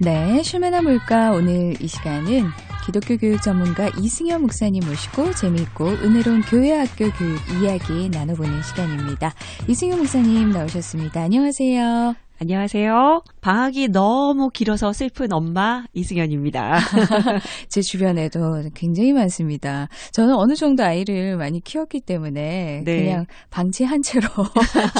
네, 쉴만한 물가 오늘 이 시간은 기독교 교육 전문가 이승현 목사님 모시고 재미있고 은혜로운 교회학교 교육 이야기 나눠보는 시간입니다. 이승현 목사님 나오셨습니다. 안녕하세요. 안녕하세요. 방학이 너무 길어서 슬픈 엄마 이승현입니다. 제 주변에도 굉장히 많습니다. 저는 어느 정도 아이를 많이 키웠기 때문에 네. 그냥 방치한 채로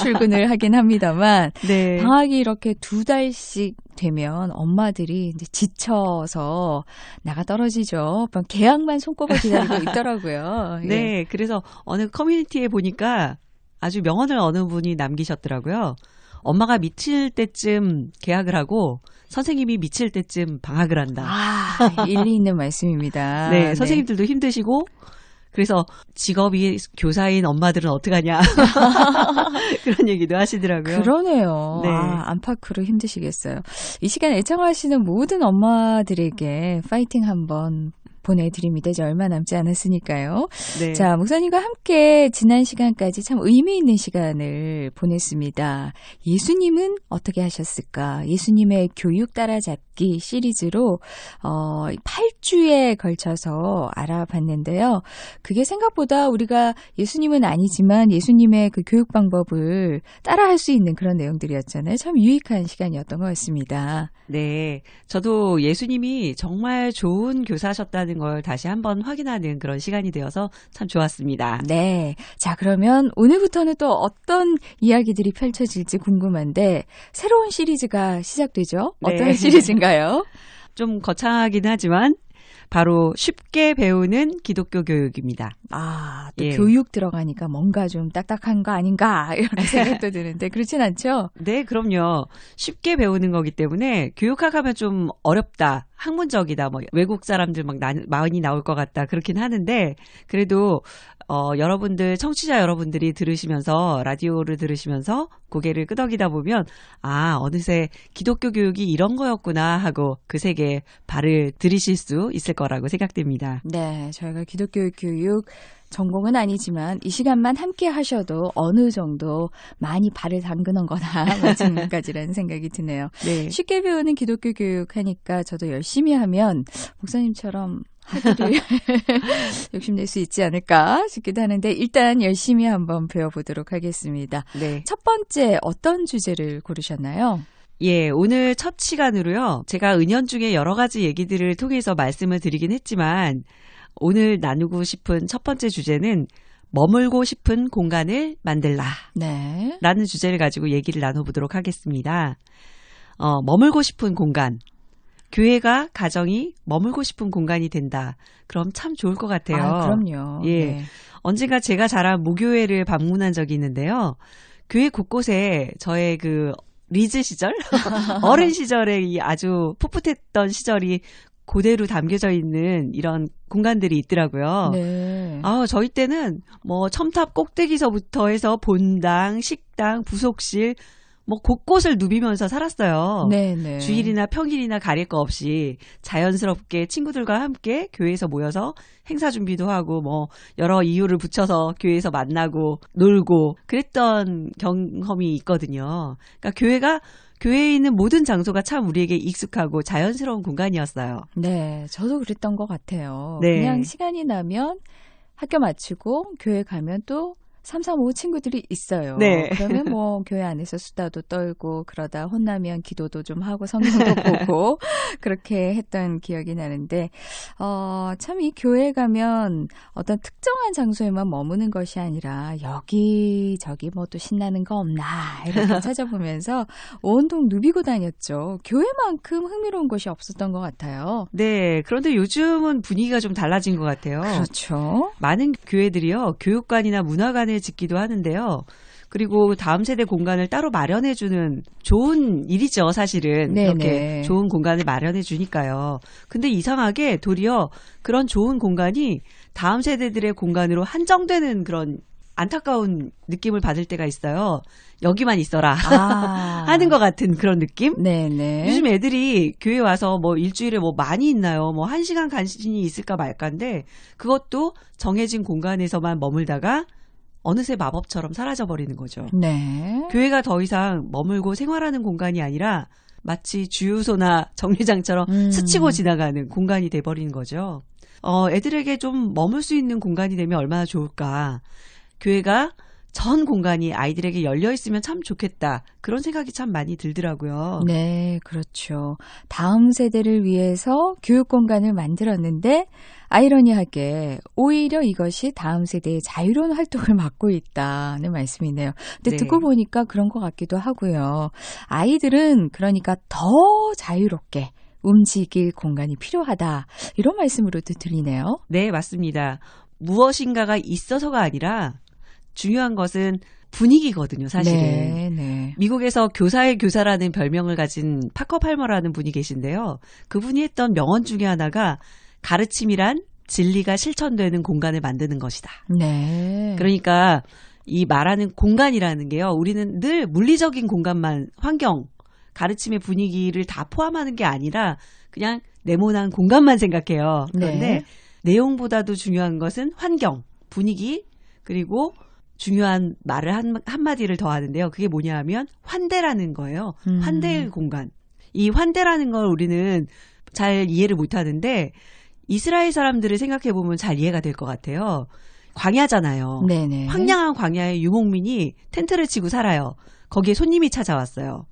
출근을 하긴 합니다만 네. 방학이 이렇게 2달씩 되면 엄마들이 이제 지쳐서 나가 떨어지죠. 계약만 손꼽아 기다리고 있더라고요. 네. 예. 그래서 어느 커뮤니티에 보니까 아주 명언을 어느 분이 남기셨더라고요. 엄마가 미칠 때쯤 계약을 하고 선생님이 미칠 때쯤 방학을 한다. 아, 일리 있는 말씀입니다. 네, 선생님들도 힘드시고 그래서 직업이 교사인 엄마들은 어떡하냐 그런 얘기도 하시더라고요. 그러네요. 네. 아, 안팎으로 힘드시겠어요. 이 시간 애청하시는 모든 엄마들에게 파이팅 한번 보내드립니다. 이제 얼마 남지 않았으니까요. 네. 자, 목사님과 함께 지난 시간까지 참 의미 있는 시간을 보냈습니다. 예수님은 어떻게 하셨을까? 예수님의 교육 따라잡기 시리즈로 8주에 걸쳐서 알아봤는데요. 그게 생각보다 우리가 예수님은 아니지만 예수님의 그 교육 방법을 따라할 수 있는 그런 내용들이었잖아요. 참 유익한 시간이었던 것 같습니다. 네, 저도 예수님이 정말 좋은 교사셨다는 걸 다시 한번 확인하는 그런 시간이 되어서 참 좋았습니다. 네. 자, 그러면 오늘부터는 또 어떤 이야기들이 펼쳐질지 궁금한데 새로운 시리즈가 시작되죠? 어떤 네. 시리즈인가요? 좀 거창하긴 하지만 바로 쉽게 배우는 기독교 교육입니다. 아, 또 예. 교육 들어가니까 뭔가 좀 딱딱한 거 아닌가 이렇게 생각도 드는데 그렇진 않죠? 네, 그럼요. 쉽게 배우는 거기 때문에 교육학 하면 좀 어렵다, 학문적이다, 뭐 외국 사람들 막 많이 나올 것 같다 그렇긴 하는데 그래도 여러분들 청취자 여러분들이 들으시면서 라디오를 들으시면서 고개를 끄덕이다 보면 아, 어느새 기독교 교육이 이런 거였구나 하고 그 세계에 발을 들이실 수 있을 거라고 생각됩니다. 네, 저희가 기독교 교육 전공은 아니지만 이 시간만 함께 하셔도 어느 정도 많이 발을 담그는 거나 마찬가지라는 생각이 드네요. 네. 쉽게 배우는 기독교 교육 하니까 저도 열심히 하면 목사님처럼 하기를 욕심낼 수 있지 않을까 싶기도 하는데 일단 열심히 한번 배워보도록 하겠습니다. 네. 첫 번째 어떤 주제를 고르셨나요? 예, 오늘 첫 시간으로요. 제가 은연중에 여러 가지 얘기들을 통해서 말씀을 드리긴 했지만 오늘 나누고 싶은 첫 번째 주제는 머물고 싶은 공간을 만들라. 네. 라는 주제를 가지고 얘기를 나눠보도록 하겠습니다. 머물고 싶은 공간. 교회가 가정이 머물고 싶은 공간이 된다. 그럼 참 좋을 것 같아요. 아, 그럼요. 예. 네. 언젠가 제가 자란 모교회를 방문한 적이 있는데요. 교회 곳곳에 저의 그 리즈 시절? 어린 시절에 이 아주 풋풋했던 시절이 그대로 담겨져 있는 이런 공간들이 있더라고요. 네. 아, 저희 때는 뭐 첨탑 꼭대기서부터 해서 본당, 식당, 부속실 뭐 곳곳을 누비면서 살았어요. 네. 주일이나 평일이나 가릴 거 없이 자연스럽게 친구들과 함께 교회에서 모여서 행사 준비도 하고 뭐 여러 이유를 붙여서 교회에서 만나고 놀고 그랬던 경험이 있거든요. 그러니까 교회에 있는 모든 장소가 참 우리에게 익숙하고 자연스러운 공간이었어요. 네, 저도 그랬던 것 같아요. 네. 그냥 시간이 나면 학교 마치고 교회 가면 또 335 친구들이 있어요. 네. 그러면 뭐 교회 안에서 수다도 떨고 그러다 혼나면 기도도 좀 하고 성경도 보고 그렇게 했던 기억이 나는데 참 이 교회 가면 어떤 특정한 장소에만 머무는 것이 아니라 여기저기 뭐 또 신나는 거 없나 이렇게 찾아보면서 온통 누비고 다녔죠. 교회만큼 흥미로운 곳이 없었던 것 같아요. 네. 그런데 요즘은 분위기가 좀 달라진 것 같아요. 그렇죠. 많은 교회들이요. 교육관이나 문화관을 짓기도 하는데요. 그리고 다음 세대 공간을 따로 마련해주는 좋은 일이죠, 사실은. 네네. 이렇게 좋은 공간을 마련해 주니까요. 근데 이상하게 도리어 그런 좋은 공간이 다음 세대들의 공간으로 한정되는 그런 안타까운 느낌을 받을 때가 있어요. 여기만 있어라 하는 것 같은 그런 느낌? 네네. 요즘 애들이 교회 와서 뭐 일주일에 뭐 많이 있나요? 뭐 1시간 간신히 있을까 말까인데 그것도 정해진 공간에서만 머물다가 어느새 마법처럼 사라져버리는 거죠. 네. 교회가 더 이상 머물고 생활하는 공간이 아니라 마치 주유소나 정류장처럼 스치고 지나가는 공간이 돼버리는 거죠. 애들에게 좀 머물 수 있는 공간이 되면 얼마나 좋을까. 교회가 전 공간이 아이들에게 열려 있으면 참 좋겠다. 그런 생각이 참 많이 들더라고요. 네, 그렇죠. 다음 세대를 위해서 교육 공간을 만들었는데 아이러니하게 오히려 이것이 다음 세대의 자유로운 활동을 막고 있다는 말씀이네요. 근데 네. 듣고 보니까 그런 것 같기도 하고요. 아이들은 그러니까 더 자유롭게 움직일 공간이 필요하다. 이런 말씀으로도 들리네요. 네, 맞습니다. 무엇인가가 있어서가 아니라 중요한 것은 분위기거든요, 사실은. 네, 네. 미국에서 교사의 교사라는 별명을 가진 파커 팔머라는 분이 계신데요. 그분이 했던 명언 중에 하나가 가르침이란 진리가 실천되는 공간을 만드는 것이다. 네. 그러니까 이 말하는 공간이라는 게요. 우리는 늘 물리적인 공간만, 환경, 가르침의 분위기를 다 포함하는 게 아니라 그냥 네모난 공간만 생각해요. 그런데 네. 내용보다도 중요한 것은 환경, 분위기, 그리고 중요한 말을 한마디를 더 하는데요. 그게 뭐냐 하면 환대라는 거예요. 환대의 공간. 이 환대라는 걸 우리는 잘 이해를 못 하는데 이스라엘 사람들을 생각해 보면 잘 이해가 될 것 같아요. 광야잖아요. 네네. 황량한 광야에 유목민이 텐트를 치고 살아요. 거기에 손님이 찾아왔어요.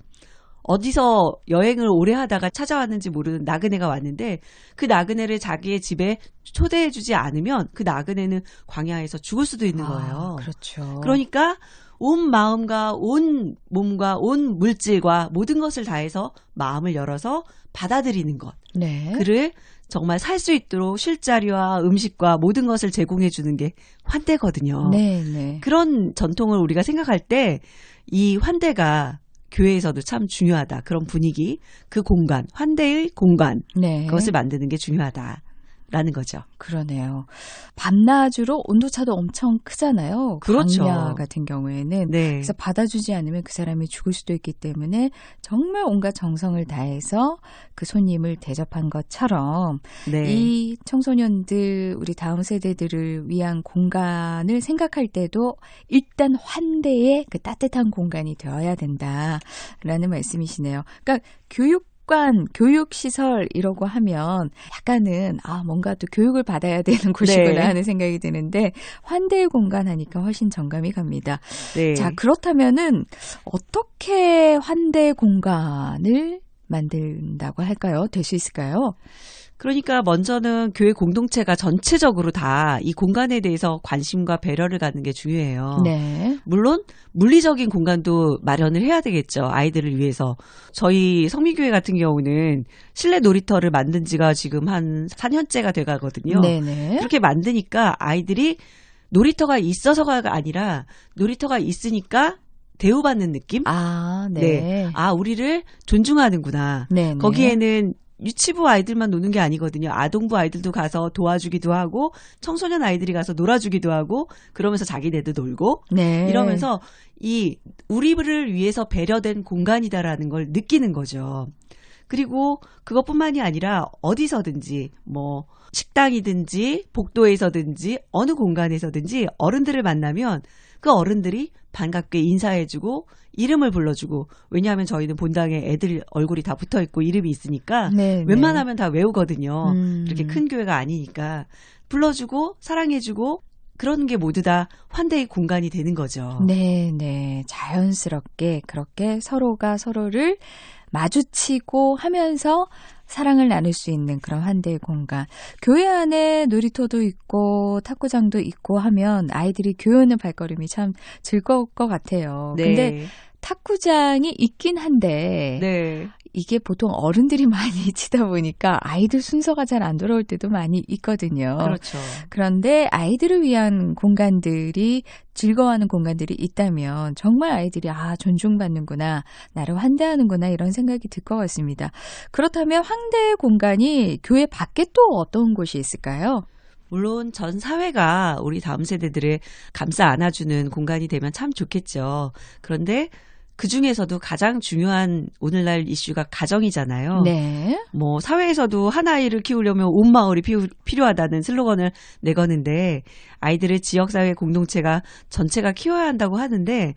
어디서 여행을 오래 하다가 찾아왔는지 모르는 나그네가 왔는데 그 나그네를 자기의 집에 초대해주지 않으면 그 나그네는 광야에서 죽을 수도 있는 거예요. 그렇죠. 그러니까 온 마음과 온 몸과 온 물질과 모든 것을 다해서 마음을 열어서 받아들이는 것. 네. 그를 정말 살 수 있도록 쉴자리와 음식과 모든 것을 제공해 주는 게 환대거든요. 네, 네. 그런 전통을 우리가 생각할 때 이 환대가 교회에서도 참 중요하다. 그런 분위기, 그 공간, 환대의 공간, 네. 그것을 만드는 게 중요하다라는 거죠. 그러네요. 밤낮으로 온도차도 엄청 크잖아요. 그렇죠. 광야 같은 경우에는. 네. 그래서 받아주지 않으면 그 사람이 죽을 수도 있기 때문에 정말 온갖 정성을 다해서 그 손님을 대접한 것처럼 네. 이 청소년들, 우리 다음 세대들을 위한 공간을 생각할 때도 일단 환대의 그 따뜻한 공간이 되어야 된다라는 말씀이시네요. 그러니까 교육시설 이라고 하면 약간은 뭔가 또 교육을 받아야 되는 곳이구나 네. 하는 생각이 드는데 환대의 공간 하니까 훨씬 정감이 갑니다. 네. 자, 그렇다면은 어떻게 환대의 공간을 만든다고 할까요? 될 수 있을까요? 그러니까 먼저는 교회 공동체가 전체적으로 다 이 공간에 대해서 관심과 배려를 갖는 게 중요해요. 네. 물론 물리적인 공간도 마련을 해야 되겠죠. 아이들을 위해서. 저희 성미교회 같은 경우는 실내 놀이터를 만든 지가 지금 한 4년째가 돼가거든요. 네네. 그렇게 만드니까 아이들이 놀이터가 있어서가 아니라 놀이터가 있으니까 대우받는 느낌? 네. 우리를 존중하는구나. 네네. 거기에는 유치부 아이들만 노는 게 아니거든요. 아동부 아이들도 가서 도와주기도 하고 청소년 아이들이 가서 놀아주기도 하고 그러면서 자기네도 놀고 네. 이러면서 이 우리를 위해서 배려된 공간이다라는 걸 느끼는 거죠. 그리고 그것뿐만이 아니라 어디서든지 뭐 식당이든지 복도에서든지 어느 공간에서든지 어른들을 만나면 그 어른들이 반갑게 인사해주고 이름을 불러주고 왜냐하면 저희는 본당에 애들 얼굴이 다 붙어있고 이름이 있으니까 네, 웬만하면 다 외우거든요. 음. 이렇게 큰 교회가 아니니까 불러주고 사랑해주고 그런 게 모두 다 환대의 공간이 되는 거죠. 네, 네. 자연스럽게 그렇게 서로가 서로를 마주치고 하면서 사랑을 나눌 수 있는 그런 환대의 공간. 교회 안에 놀이터도 있고 탁구장도 있고 하면 아이들이 교회 오는 발걸음이 참 즐거울 것 같아요. 네. 근데 탁구장이 있긴 한데 네. 이게 보통 어른들이 많이 치다 보니까 아이들 순서가 잘 안 돌아올 때도 많이 있거든요. 그렇죠. 그런데 아이들을 위한 공간들이 즐거워하는 공간들이 있다면 정말 아이들이 존중받는구나, 나를 환대하는구나 이런 생각이 들 것 같습니다. 그렇다면 환대의 공간이 교회 밖에 또 어떤 곳이 있을까요? 물론 전 사회가 우리 다음 세대들을 감싸 안아주는 공간이 되면 참 좋겠죠. 그런데 그중에서도 가장 중요한 오늘날 이슈가 가정이잖아요. 네. 뭐 사회에서도 한 아이를 키우려면 온 마을이 필요하다는 슬로건을 내거는데 아이들을 지역사회 공동체가 전체가 키워야 한다고 하는데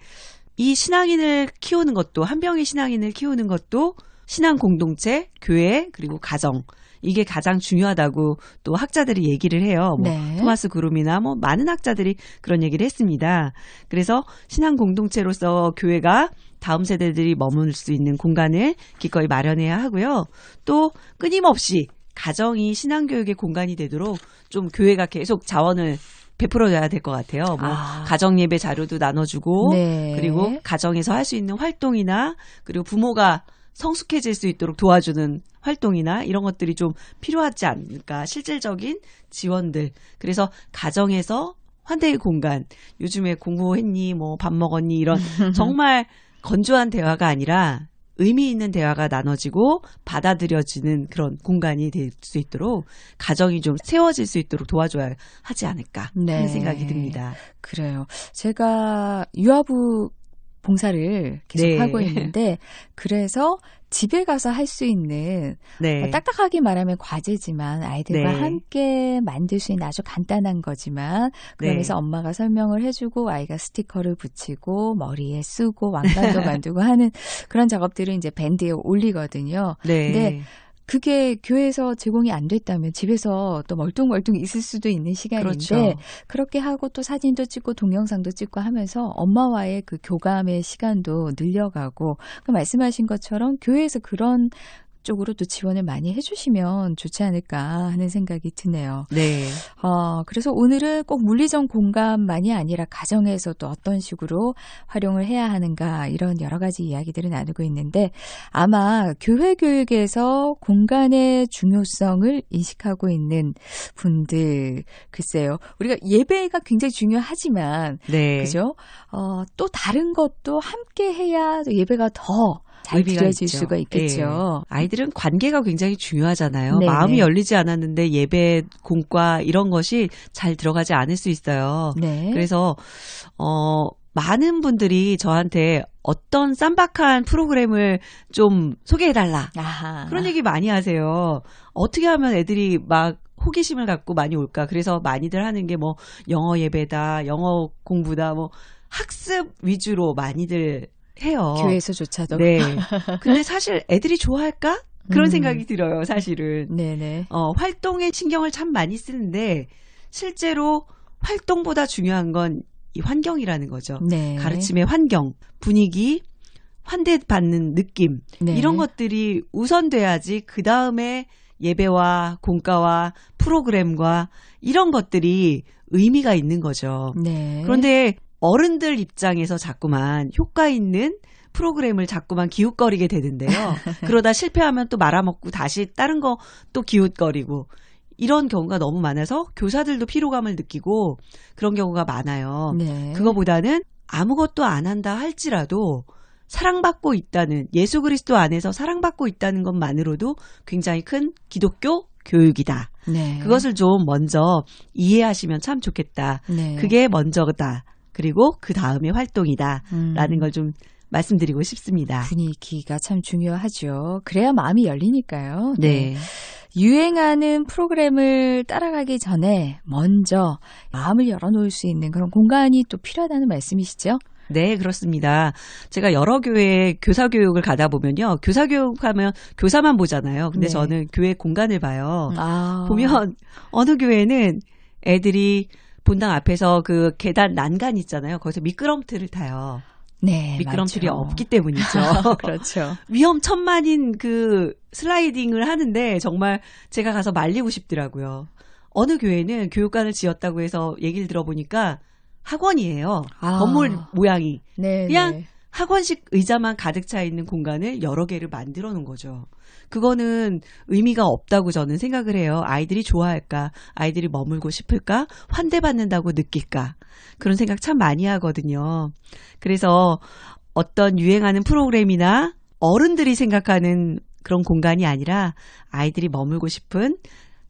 이 신앙인을 키우는 것도 한 명의 신앙인을 키우는 것도 신앙 공동체, 교회, 그리고 가정. 이게 가장 중요하다고 또 학자들이 얘기를 해요. 뭐 네. 토마스 그룸이나 뭐 많은 학자들이 그런 얘기를 했습니다. 그래서 신앙 공동체로서 교회가 다음 세대들이 머물 수 있는 공간을 기꺼이 마련해야 하고요. 또 끊임없이 가정이 신앙교육의 공간이 되도록 좀 교회가 계속 자원을 베풀어줘야 될 것 같아요. 뭐 가정 예배 자료도 나눠주고 네. 그리고 가정에서 할 수 있는 활동이나 그리고 부모가 성숙해질 수 있도록 도와주는 활동이나 이런 것들이 좀 필요하지 않을까. 실질적인 지원들. 그래서 가정에서 환대의 공간. 요즘에 공부했니? 뭐 밥 먹었니? 이런 정말 건조한 대화가 아니라 의미 있는 대화가 나눠지고 받아들여지는 그런 공간이 될 수 있도록 가정이 좀 세워질 수 있도록 도와줘야 하지 않을까 하는 생각이 듭니다. 그래요. 제가 유아부 봉사를 계속 네. 하고 있는데 그래서 집에 가서 할 수 있는 네. 딱딱하게 말하면 과제지만 아이들과 네. 함께 만들 수 있는 아주 간단한 거지만 그러면서 네. 엄마가 설명을 해주고 아이가 스티커를 붙이고 머리에 쓰고 왕관도 만들고 하는 그런 작업들을 이제 밴드에 올리거든요. 네. 근데 그게 교회에서 제공이 안 됐다면 집에서 또 멀뚱멀뚱 있을 수도 있는 시간인데 그렇죠. 그렇게 하고 또 사진도 찍고 동영상도 찍고 하면서 엄마와의 그 교감의 시간도 늘려가고 그 말씀하신 것처럼 교회에서 그런 쪽으로 또 지원을 많이 해주시면 좋지 않을까 하는 생각이 드네요. 네. 그래서 오늘은 꼭 물리적 공간만이 아니라 가정에서도 어떤 식으로 활용을 해야 하는가 이런 여러 가지 이야기들을 나누고 있는데 아마 교회 교육에서 공간의 중요성을 인식하고 있는 분들 글쎄요. 우리가 예배가 굉장히 중요하지만 네. 그죠? 또 다른 것도 함께 해야 예배가 더 잘 드려질 있죠. 수가 있겠죠. 네. 아이들은 관계가 굉장히 중요하잖아요. 네네. 마음이 열리지 않았는데 예배, 공과 이런 것이 잘 들어가지 않을 수 있어요. 네. 그래서 많은 분들이 저한테 어떤 쌈박한 프로그램을 좀 소개해달라. 아하. 그런 얘기 많이 하세요. 어떻게 하면 애들이 막 호기심을 갖고 많이 올까. 그래서 많이들 하는 게 뭐 영어 예배다, 영어 공부다, 뭐 학습 위주로 많이들 해요. 교회에서조차도. 네. 근데 사실 애들이 좋아할까? 그런 생각이 들어요, 사실은. 네네. 활동에 신경을 참 많이 쓰는데 실제로 활동보다 중요한 건 이 환경이라는 거죠. 네. 가르침의 환경, 분위기, 환대받는 느낌 네. 이런 것들이 우선돼야지 그 다음에 예배와 공과와 프로그램과 이런 것들이 의미가 있는 거죠. 네. 그런데 어른들 입장에서 자꾸만 효과 있는 프로그램을 자꾸만 기웃거리게 되는데요. 그러다 실패하면 또 말아먹고 다시 다른 거 또 기웃거리고 이런 경우가 너무 많아서 교사들도 피로감을 느끼고 그런 경우가 많아요. 네. 그거보다는 아무것도 안 한다 할지라도 사랑받고 있다는 예수 그리스도 안에서 사랑받고 있다는 것만으로도 굉장히 큰 기독교 교육이다. 네. 그것을 좀 먼저 이해하시면 참 좋겠다. 네. 그게 먼저다. 그리고 그 다음에 활동이다. 라는 걸 좀 말씀드리고 싶습니다. 분위기가 참 중요하죠. 그래야 마음이 열리니까요. 네. 유행하는 프로그램을 따라가기 전에 먼저 마음을 열어놓을 수 있는 그런 공간이 또 필요하다는 말씀이시죠? 네, 그렇습니다. 제가 여러 교회 교사 교육을 가다 보면요. 교사 교육하면 교사만 보잖아요. 근데 네. 저는 교회 공간을 봐요. 아. 보면 어느 교회는 애들이 본당 앞에서 그 계단 난간 있잖아요. 거기서 미끄럼틀을 타요. 네, 미끄럼틀이 맞죠. 없기 때문이죠. 그렇죠. 위험천만인 그 슬라이딩을 하는데 정말 제가 가서 말리고 싶더라고요. 어느 교회는 교육관을 지었다고 해서 얘기를 들어보니까 학원이에요. 아. 건물 모양이. 네, 그냥 네. 학원식 의자만 가득 차 있는 공간을 여러 개를 만들어 놓은 거죠. 그거는 의미가 없다고 저는 생각을 해요. 아이들이 좋아할까? 아이들이 머물고 싶을까? 환대받는다고 느낄까? 그런 생각 참 많이 하거든요. 그래서 어떤 유행하는 프로그램이나 어른들이 생각하는 그런 공간이 아니라 아이들이 머물고 싶은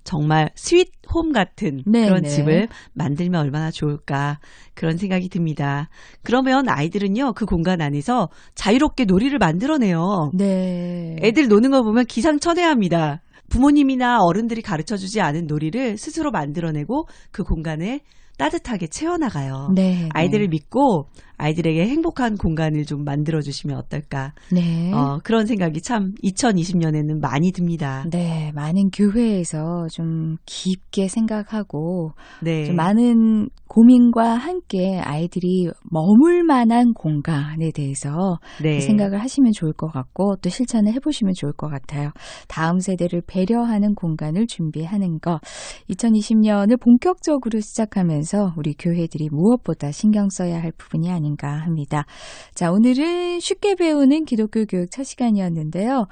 정말 스윗 홈 같은 네, 그런 네. 집을 만들면 얼마나 좋을까 그런 생각이 듭니다. 그러면 아이들은요 그 공간 안에서 자유롭게 놀이를 만들어내요. 네. 애들 노는 거 보면 기상천외합니다. 부모님이나 어른들이 가르쳐주지 않은 놀이를 스스로 만들어내고 그 공간을 따뜻하게 채워나가요. 네, 아이들을 네. 믿고 아이들에게 행복한 공간을 좀 만들어주시면 어떨까. 네. 그런 생각이 참 2020년에는 많이 듭니다. 네, 많은 교회에서 좀 깊게 생각하고 네. 좀 많은 고민과 함께 아이들이 머물 만한 공간에 대해서 네. 생각을 하시면 좋을 것 같고 또 실천을 해보시면 좋을 것 같아요. 다음 세대를 배려하는 공간을 준비하는 것. 2020년을 본격적으로 시작하면서 우리 교회들이 무엇보다 신경 써야 할 부분이 아닌가 합니다. 자, 오늘은 쉽게 배우는 기독교 교육 첫 시간이었는데요.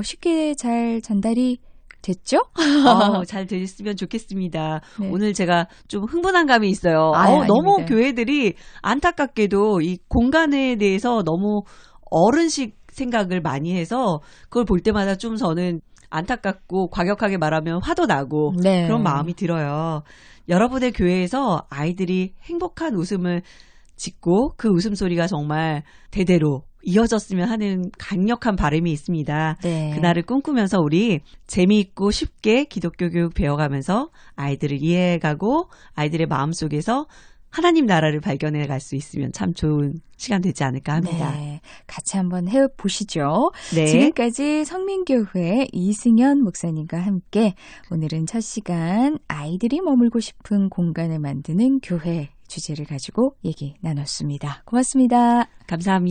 쉽게 잘 전달이 됐죠? 잘 됐으면 좋겠습니다. 네. 오늘 제가 좀 흥분한 감이 있어요. 너무 아닙니다. 교회들이 안타깝게도 이 공간에 대해서 너무 어른식 생각을 많이 해서 그걸 볼 때마다 좀 저는 안타깝고 과격하게 말하면 화도 나고 네. 그런 마음이 들어요. 여러분의 교회에서 아이들이 행복한 웃음을 짓고 그 웃음소리가 정말 대대로 이어졌으면 하는 강력한 바람이 있습니다. 네. 그날을 꿈꾸면서 우리 재미있고 쉽게 기독교 교육 배워가면서 아이들을 이해해가고 아이들의 마음속에서 하나님 나라를 발견해 갈 수 있으면 참 좋은 시간 되지 않을까 합니다. 네, 같이 한번 해보시죠. 네. 지금까지 성민교회 이승현 목사님과 함께 오늘은 첫 시간 아이들이 머물고 싶은 공간을 만드는 교회 주제를 가지고 얘기 나눴습니다. 고맙습니다. 감사합니다.